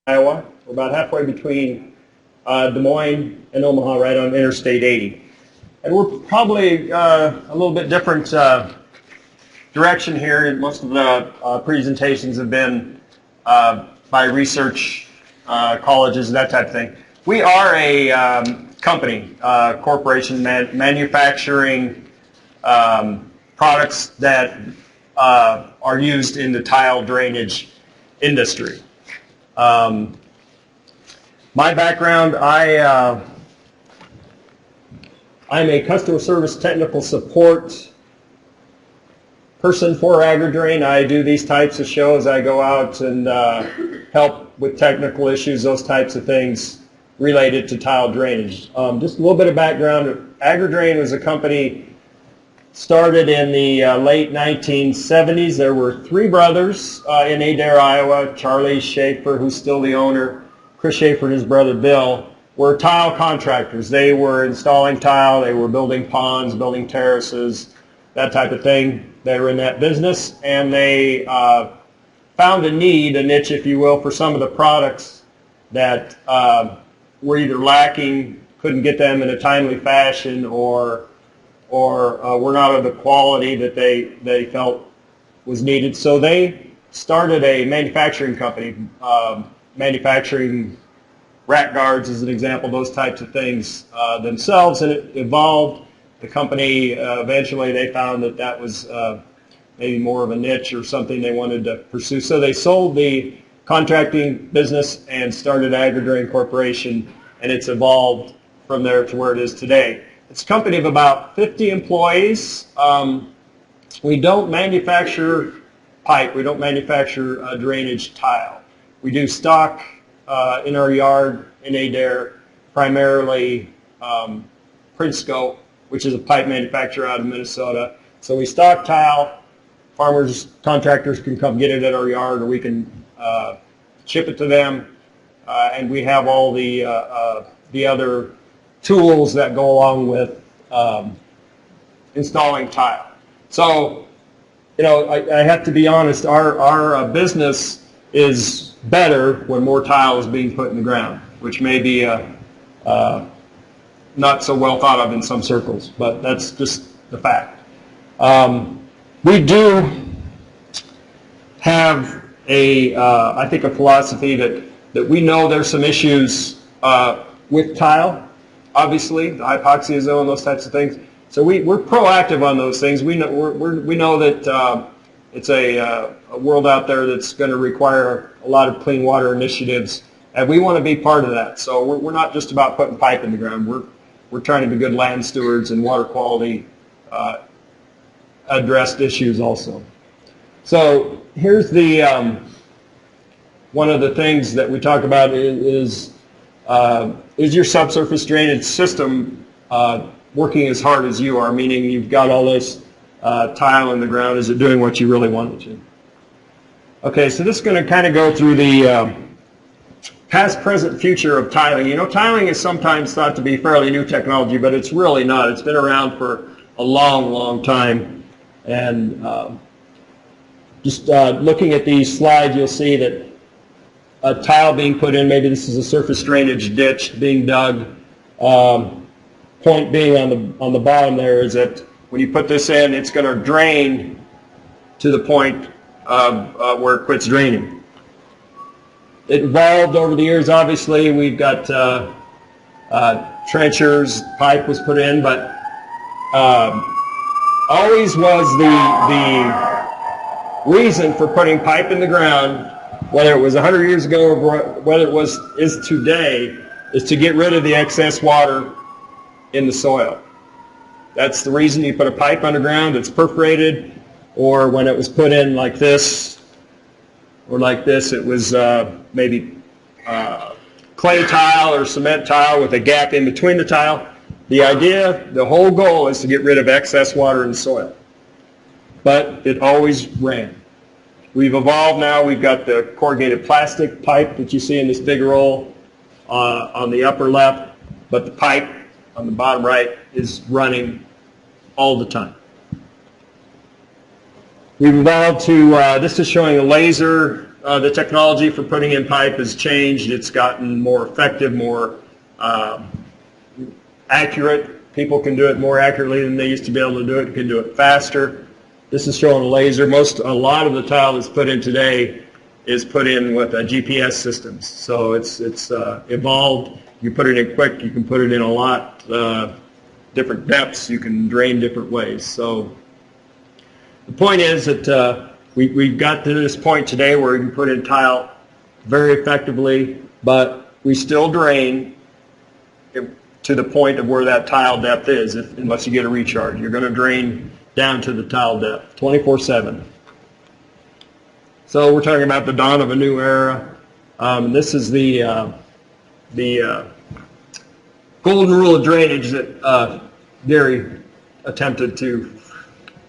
Iowa. We're about halfway between Des Moines and Omaha, right on Interstate 80. And we're probably a little bit different direction here. And most of the presentations have been by research colleges, that type of thing. We are a company, corporation, manufacturing products that are used in the tile drainage industry. My background, I'm a customer service technical support person for AgriDrain. I do these types of shows. I go out and help with technical issues, those types of things related to tile drainage. Just a little bit of background. AgriDrain was a company started in the late 1970s. There were three brothers in Adair, Iowa. Charlie Schaefer, who's still the owner, Chris Schaefer and his brother Bill, were tile contractors. They were installing tile, they were building ponds, building terraces, that type of thing. They were in that business, and they found a need, a niche, if you will, for some of the products that were either lacking, couldn't get them in a timely fashion, or were not of the quality that they felt was needed. So they started a manufacturing company, manufacturing rack guards as an example, those types of things themselves, and it evolved. The company, eventually they found that that was maybe more of a niche or something they wanted to pursue. So they sold the contracting business and started AgriDrain Corporation, and it's evolved from there to where it is today. It's a company of about 50 employees. We don't manufacture pipe. We don't manufacture drainage tile. We do stock in our yard in Adair, primarily Prinsco, which is a pipe manufacturer out of Minnesota. So we stock tile. Farmers, contractors can come get it at our yard, or we can ship it to them. And we have all the other tools that go along with installing tile. So, you know, I have to be honest, our business is better when more tile is being put in the ground, which may be not so well thought of in some circles, but that's just the fact. We do have I think a philosophy that we know there's some issues with tile, obviously, the hypoxia zone, those types of things. So we're proactive on those things. We know that it's a world out there that's going to require a lot of clean water initiatives, and we want to be part of that. So we're not just about putting pipe in the ground. We're trying to be good land stewards, and water quality addressed issues also. So here's the one of the things that we talk about is your subsurface drainage system working as hard as you are, meaning you've got all this tile in the ground. Is it doing what you really want it to? Okay, so this is going to kind of go through the past, present, future of tiling. You know, tiling is sometimes thought to be fairly new technology, but it's really not. It's been around for a long, long time. And just looking at these slides, you'll see that a tile being put in, maybe this is a surface drainage ditch being dug. Point being on the bottom there is that when you put this in, it's going to drain to the point of where it quits draining. It evolved over the years. Obviously, we've got trenchers, pipe was put in, but always was the reason for putting pipe in the ground, whether it was 100 years ago or whether it is today, is to get rid of the excess water in the soil. That's the reason you put a pipe underground. It's perforated, or when it was put in like this or like this, it was maybe clay tile or cement tile with a gap in between the tile. The idea, the whole goal is to get rid of excess water in the soil. But it always ran. We've evolved now. We've got the corrugated plastic pipe that you see in this big roll on the upper left, but the pipe on the bottom right is running all the time. We've evolved to, this is showing a laser the technology for putting in pipe has changed. It's gotten more effective, more accurate. People can do it more accurately than they used to be able to do it. Can do it faster. This is showing a laser. A lot of the tile that's put in today is put in with GPS systems. So it's evolved. You put it in quick. You can put it in a lot different depths. You can drain different ways. So the point is that we've got to this point today where we can put in tile very effectively, but we still drain to the point of where that tile depth is, unless you get a recharge. You're going to drain down to the tile depth 24/7. So we're talking about the dawn of a new era. This is the golden rule of drainage that Gary attempted to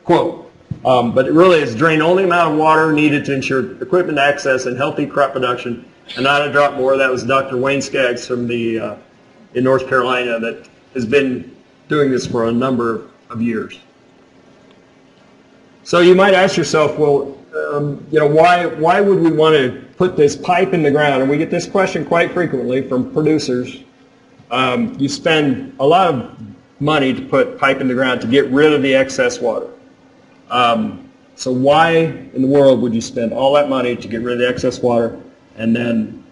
quote. But it really is drain only amount of water needed to ensure equipment access and healthy crop production, and not a drop more. That was Dr. Wayne Skaggs from in North Carolina that has been doing this for a number of years. So you might ask yourself, well, why would we want to put this pipe in the ground? And we get this question quite frequently from producers. You spend a lot of money to put pipe in the ground to get rid of the excess water. So why in the world would you spend all that money to get rid of the excess water and then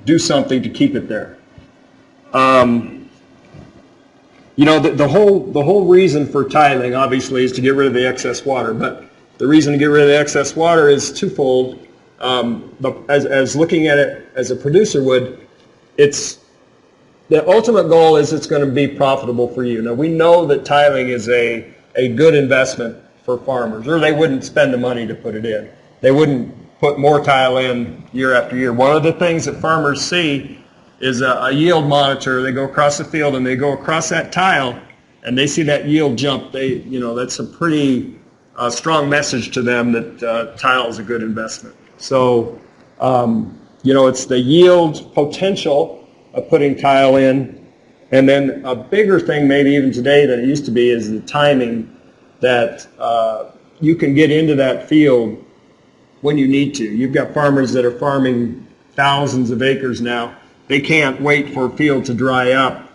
do something to keep it there? The whole reason for tiling obviously is to get rid of the excess water, but the reason to get rid of the excess water is twofold. But as looking at it as a producer would, the ultimate goal is it's going to be profitable for you. Now we know that tiling is a good investment for farmers, or they wouldn't spend the money to put it in. They wouldn't put more tile in year after year. One of the things that farmers see is a yield monitor. They go across the field and they go across that tile and they see that yield jump. That's a pretty strong message to them that tile is a good investment. So, it's the yield potential of putting tile in. And then a bigger thing maybe even today than it used to be is the timing that you can get into that field when you need to. You've got farmers that are farming thousands of acres now. They can't wait for a field to dry up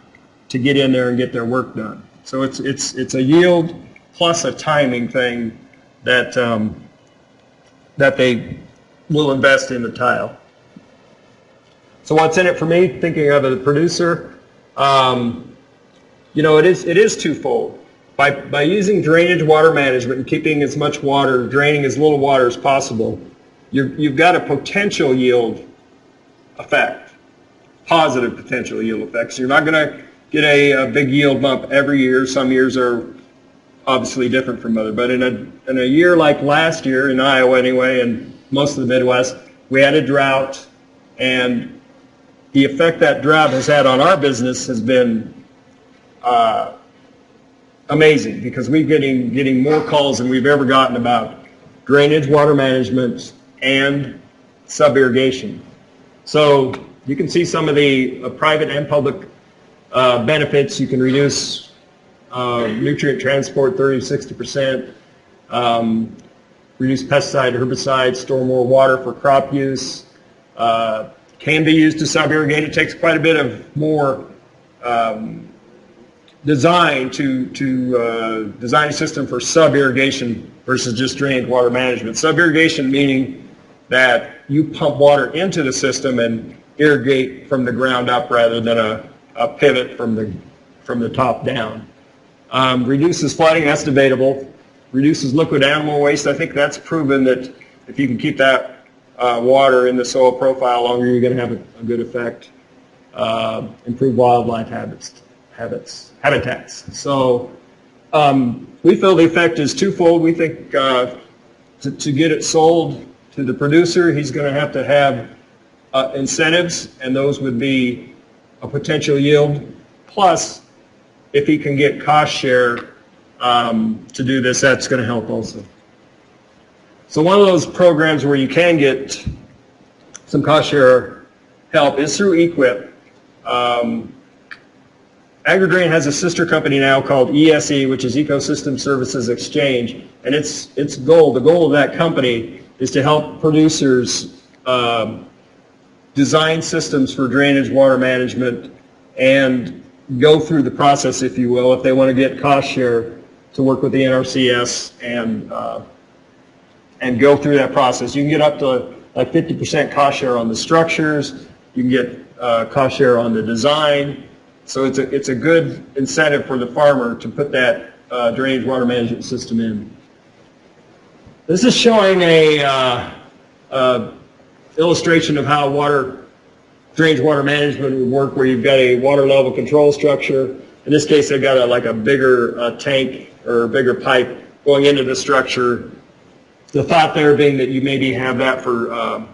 to get in there and get their work done. So it's a yield plus a timing thing that they will invest in the tile. So what's in it for me? Thinking of the producer, it is twofold. By using drainage water management and keeping as much water, draining as little water as possible, you've got a potential yield effect, positive potential yield effect. So you're not going to get a big yield bump every year. Some years are obviously different from other, but in a year like last year, in Iowa anyway, and most of the Midwest, we had a drought, and the effect that drought has had on our business has been amazing, because we're getting more calls than we've ever gotten about drainage, water management, and sub-irrigation. So you can see some of the private and public benefits. You can reduce nutrient transport 30 to 60%, reduce pesticide, herbicide, store more water for crop use. Can be used to sub-irrigate. It takes quite a bit of more design to design a system for sub-irrigation versus just drainage water management. Sub-irrigation meaning that you pump water into the system and irrigate from the ground up rather than a pivot from the top down. Reduces flooding, that's debatable. Reduces liquid animal waste. I think that's proven that if you can keep that water in the soil profile longer, you're going to have a good effect. Improve wildlife habitats. So we feel the effect is twofold. We think to get it sold to the producer, he's going to have incentives, and those would be a potential yield. Plus, if he can get cost share to do this, that's going to help also. So one of those programs where you can get some cost share help is through EQIP. AgriDrain has a sister company now called ESE, which is Ecosystem Services Exchange, and the goal of that company is to help producers design systems for drainage water management and go through the process, if you will, if they want to get cost share, to work with the NRCS and go through that process. You can get up to like 50% cost share on the structures. You can get cost share on the design. So it's a good incentive for the farmer to put that drainage water management system in. This is showing a illustration of how drainage water management would work, where you've got a water level control structure. In this case, they've got like a bigger tank or a bigger pipe going into the structure. The thought there being that you maybe have that for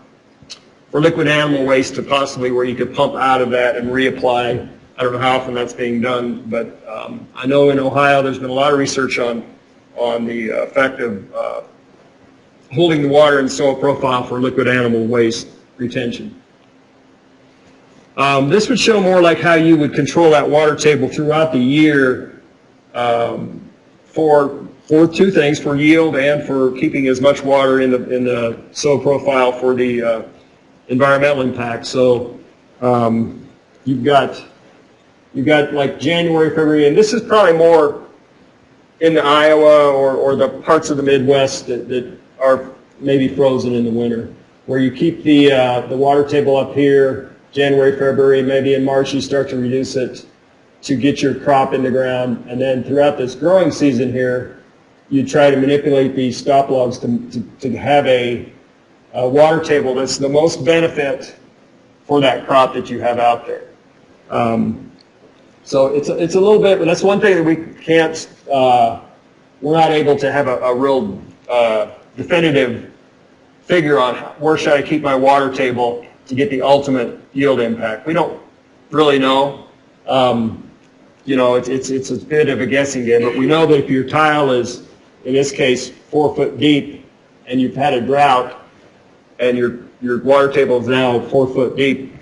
liquid animal waste, to possibly where you could pump out of that and reapply. I don't know how often that's being done, but I know in Ohio there's been a lot of research on the effect of holding the water in soil profile for liquid animal waste retention. This would show more like how you would control that water table throughout the year for two things: for yield and for keeping as much water in the soil profile for the environmental impact. So you've got like January, February, and this is probably more in the Iowa or the parts of the Midwest that are maybe frozen in the winter, where you keep the water table up here January, February, maybe in March you start to reduce it to get your crop in the ground, and then throughout this growing season here, you try to manipulate these stop logs to have a water table that's the most benefit for that crop that you have out there. So it's a little bit, but that's one thing that we can't, we're not able to have a real definitive figure on where should I keep my water table to get the ultimate yield impact. We don't really know. You know, it's a bit of a guessing game, but we know that if your tile is, in this case, 4 foot deep, and you've had a drought, and your water table is now 4 foot deep,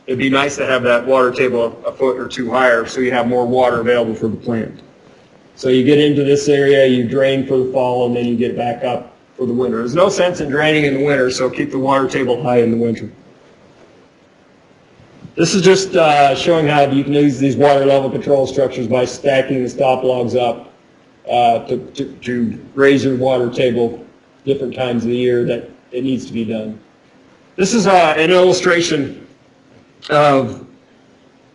it'd be nice to have that water table a foot or two higher so you have more water available for the plant. So you get into this area, you drain for the fall, and then you get back up for the winter. There's no sense in draining in the winter, so keep the water table high in the winter. This is just showing how you can use these water level control structures by stacking the stop logs up to raise your water table different times of the year that it needs to be done. This is an illustration of,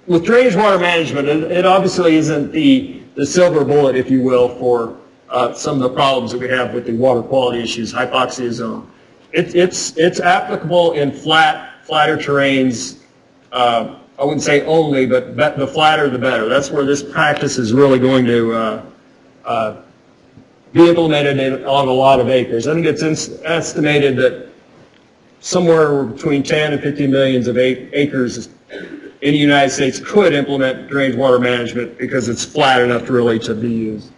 with drainage water management, it obviously isn't the silver bullet, if you will, for some of the problems that we have with the water quality issues, hypoxia zone. It's applicable in flatter terrains. I wouldn't say only, but the flatter the better. That's where this practice is really going to be implemented on a lot of acres. I think it's estimated that somewhere between 10 and 15 million of acres in the United States could implement drainage water management because it's flat enough really to be used.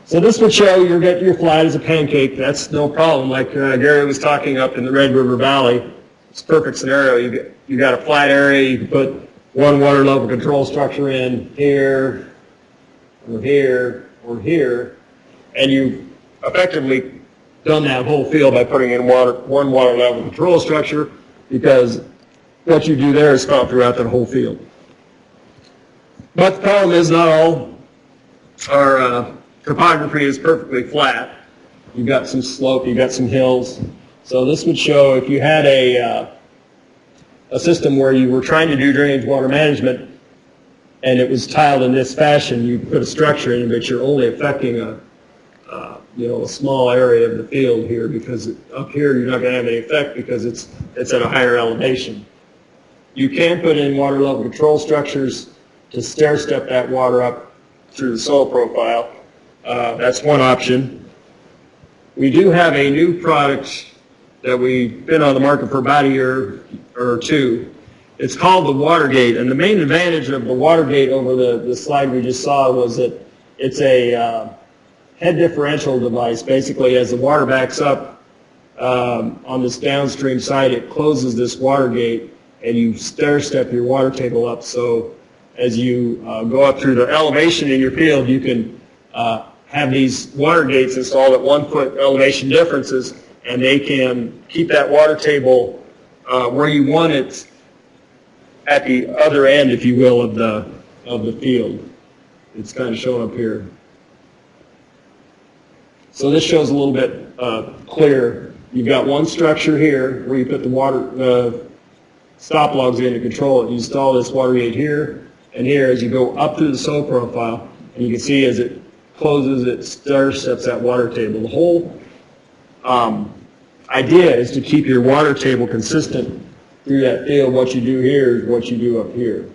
So this would show you get your flat as a pancake. That's no problem. Like Gary was talking up in the Red River Valley, it's a perfect scenario. You got a flat area. You can put one water level control structure in here, or here, or here, and you've effectively done that whole field by putting in one water level control structure, because what you do there is found throughout that whole field. But the problem is not all our topography is perfectly flat. You've got some slope, you've got some hills. So this would show if you had a system where you were trying to do drainage water management and it was tiled in this fashion, you put a structure in, but you're only affecting a small area of the field here, because up here you're not going to have any effect because it's at a higher elevation. You can put in water level control structures to stair step that water up through the soil profile. That's one option. We do have a new product that we've been on the market for about a year or two. It's called the Watergate, and the main advantage of the Watergate over the slide we just saw was that it's a head differential device. Basically, as the water backs up on this downstream side, it closes this Watergate, and you stair step your water table up. So as you go up through the elevation in your field, you can have these water gates installed at 1 foot elevation differences, and they can keep that water table where you want it at the other end, if you will, of the field. It's kind of shown up here. So this shows a little bit clearer. You've got one structure here where you put the water stop logs in to control it. You install this water gate here and here as you go up through the soil profile, and you can see as it closes, it steps that water table. The whole idea is to keep your water table consistent through that field. What you do here is what you do up here.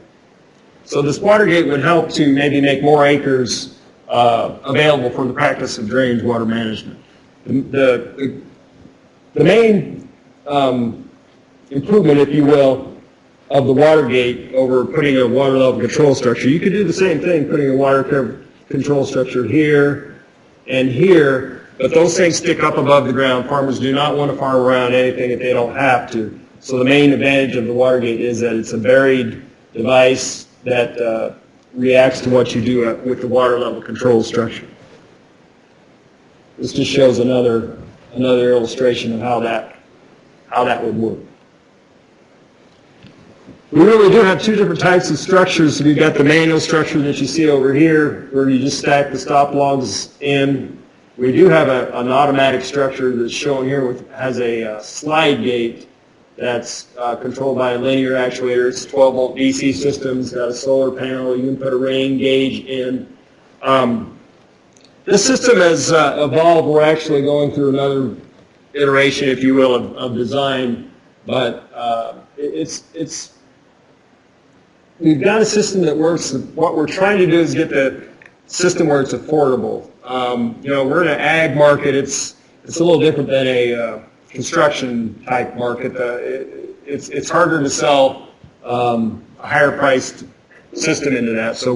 So this water gate would help to maybe make more acres available for the practice of drainage water management. The main improvement, if you will, of the water gate over putting a water level control structure, you could do the same thing, putting a water control structure here and here, but those things stick up above the ground. Farmers do not want to farm around anything if they don't have to. So the main advantage of the water gate is that it's a buried device that reacts to what you do with the water level control structure. This just shows another illustration of how that would work. We really do have two different types of structures. We've got the manual structure that you see over here, where you just stack the stop logs in. We do have an automatic structure that's shown here, has a slide gate that's controlled by a linear actuator. It's a 12-volt DC system. It's got a solar panel. You can put a rain gauge in. This system has evolved. We're actually going through another iteration, if you will, of design, but we've got a system that works. What we're trying to do is get the system where it's affordable. We're in an ag market. It's a little different than a construction type market. It's harder to sell a higher priced system into that. So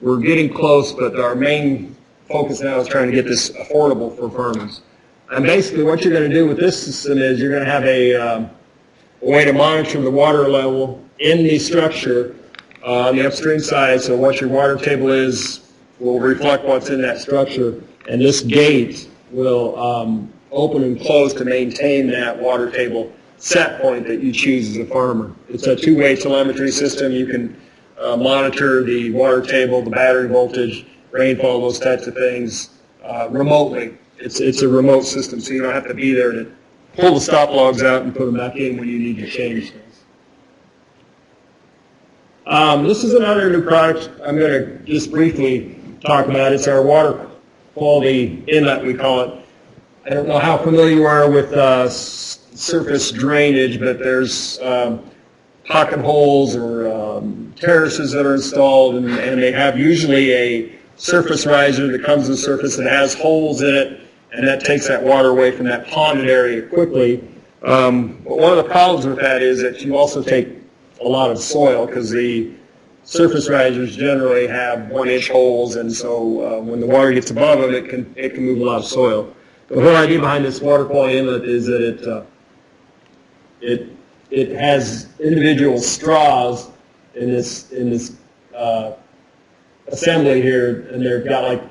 we're getting close, but our main focus now is trying to get this affordable for farmers. And basically what you're going to do with this system is you're going to have a way to monitor the water level in the structure on the upstream side. So what your water table is will reflect what's in that structure, and this gate will open and close to maintain that water table set point that you choose as a farmer. It's a two-way telemetry system. You can monitor the water table, the battery voltage, rainfall, those types of things remotely. It's a remote system, so you don't have to be there to pull the stop logs out and put them back in when you need to change things. This is another new product I'm going to just briefly talk about. It's our water quality inlet, we call it. I don't know how familiar you are with surface drainage, but there's pocket holes or terraces that are installed, and they have usually a surface riser that comes to the surface that has holes in it, and that takes that water away from that ponded area quickly. But one of the problems with that is that you also take a lot of soil, because the surface risers generally have 1-inch holes, and so when the water gets above them, it can move a lot of soil. The whole idea behind this water quality inlet is that it has individual straws in this assembly here, and they've got like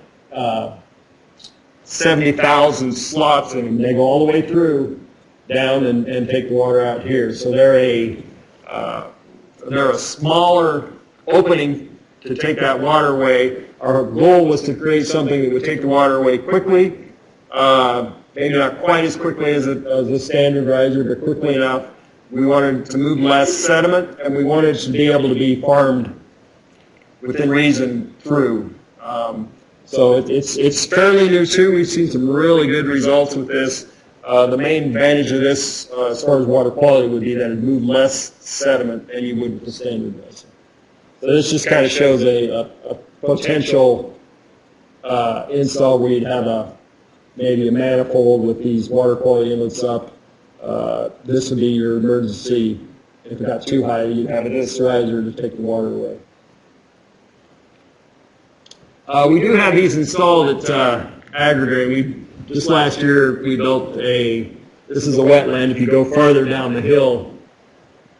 70,000 slots in them. They go all the way through down and take the water out here. So they're a smaller opening to take that water away. Our goal was to create something that would take the water away quickly, maybe not quite as quickly as a standard riser, but quickly enough. We wanted to move less sediment, and we wanted to be able to be farmed within reason through. So it's fairly new too. We've seen some really good results with this. The main advantage of this, as far as water quality, would be that it moved less sediment than you would with the standard riser. So this just kind of shows a potential install where you'd have maybe a manifold with these water quality inlets up. This would be your emergency. If it got too high, you'd have this riser to take the water away. We do have these installed at AgriDrain. Just last year we built this is a wetland. If you go farther down the hill,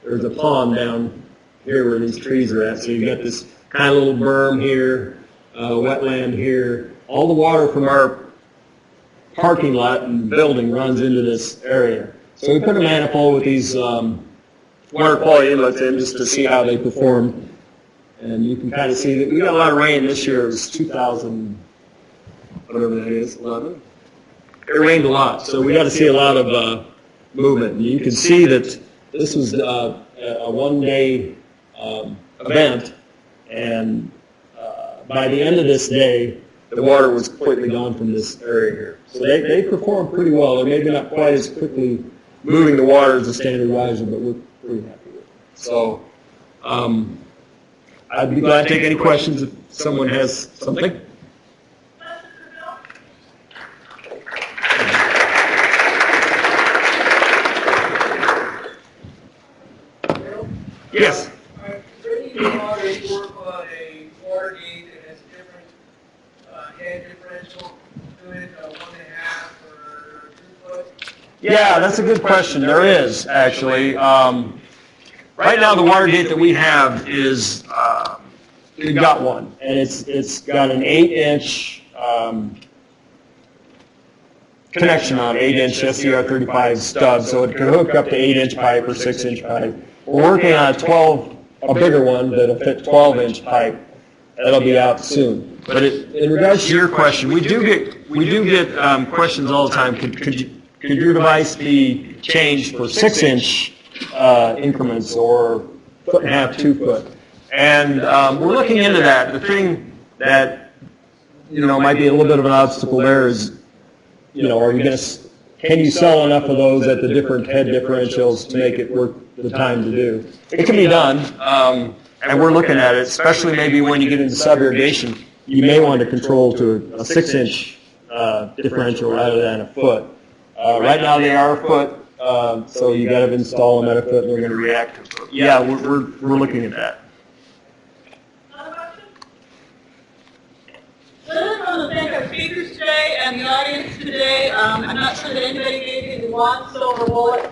there's a pond down here where these trees are at. So you've got this kind of little berm here, wetland here. All the water from our parking lot and building runs into this area. So we put a manifold with these water quality inlets in just to see how they perform. And you can kind of see that we got a lot of rain this year. It was 2000, whatever that is, 11. It rained a lot, so we got to see a lot of movement. And you can see that this was a one-day event, and by the end of this day, the water was completely gone from this area here. So they performed pretty well. They're maybe not quite as quickly moving the water as a standard riser, but we're pretty happy with it. So I'd be glad to take any questions if someone has something. Yes. Drinking water, you work on a water gauge that has different head differential to it, 1.5 or 2 foot. Yeah, that's a good question. There is, actually. Right now, the water gate that we have is, we've got one, and it's got an 8-inch connection on 8-inch SCR35 stub, so it can hook up to 8-inch pipe or 6-inch pipe. We're working on a bigger one that'll fit 12-inch pipe. That'll be out soon. But in regards to your question, we do get questions all the time. Could your device be changed for 6-inch increments or 1.5, 2 foot? And we're looking into that. The thing that might be a little bit of an obstacle there is, are you going to? Can you sell enough of those at the different head differentials to make it worth the time to do? It can be done, and we're looking at it, especially maybe when you get into sub-irrigation. You may want to control to a 6-inch differential rather than a foot. Right now they are a foot, so you got to install them at a foot and they're going to react to a foot. Yeah, we're looking at that. So I just want to thank our speakers today and the audience today. I'm not sure that anybody gave you the one silver bullet